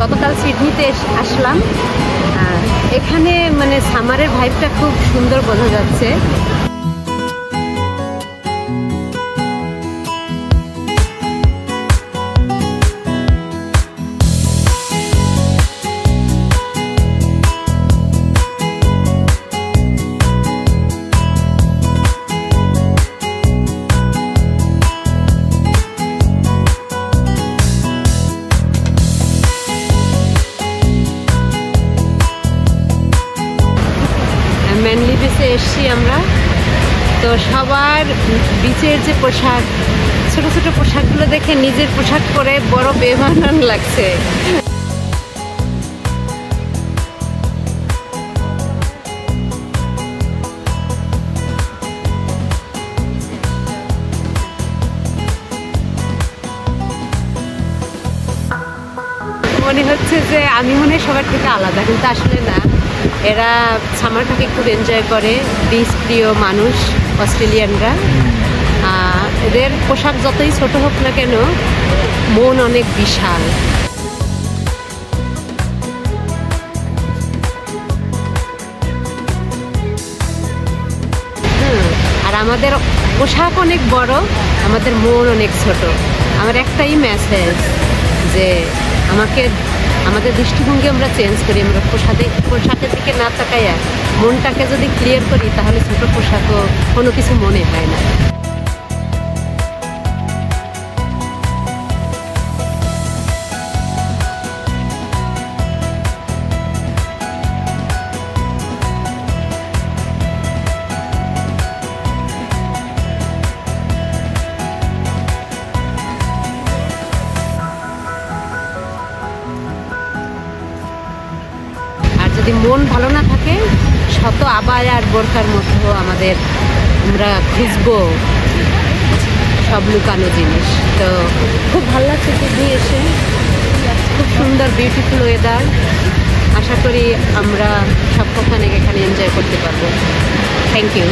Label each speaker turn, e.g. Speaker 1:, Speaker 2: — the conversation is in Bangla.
Speaker 1: গতকাল সিডনিতে আসলাম। এখানে মানে সামারের ভাইবটা খুব সুন্দর বোঝা যাচ্ছে। মেনলি বিচে এসছি আমরা, তো সবার বিচের যে পোশাক, ছোট ছোট পোশাকগুলো দেখে নিজের পোশাক পরে বড় বেমানান লাগছে। মনে হচ্ছে যে আমি মনে হয় সবার থেকে আলাদা, কিন্তু আসলে না। এরা সামারটাকে খুব এনজয় করে, বিচ প্রিয় মানুষ অস্ট্রেলিয়ানরা। এদের পোশাক যতই ছোট হোক না কেন, মন অনেক বিশাল। আর আমাদের পোশাক অনেক বড়, আমাদের মন অনেক ছোট। আমার একটাই মেসেজ যে আমাদের দৃষ্টিভঙ্গি আমরা চেঞ্জ করি। আমরা পোশাকের দিকে না তাকাইয়া মনটাকে যদি ক্লিয়ার করি, তাহলে ছোট পোশাকও কোনো কিছু মনে হয় না। যদি মন ভালো না থাকে, শত আবায়া আর বোরকার মধ্যেও আমরা খুঁজবো সব লুকানো জিনিস। তো খুব ভালো লাগছে সিডনি এসে, খুব সুন্দর বিউটিফুল ওয়েদার। আশা করি আমরা সবখানে এখানে এনজয় করতে পারবো। Thank you.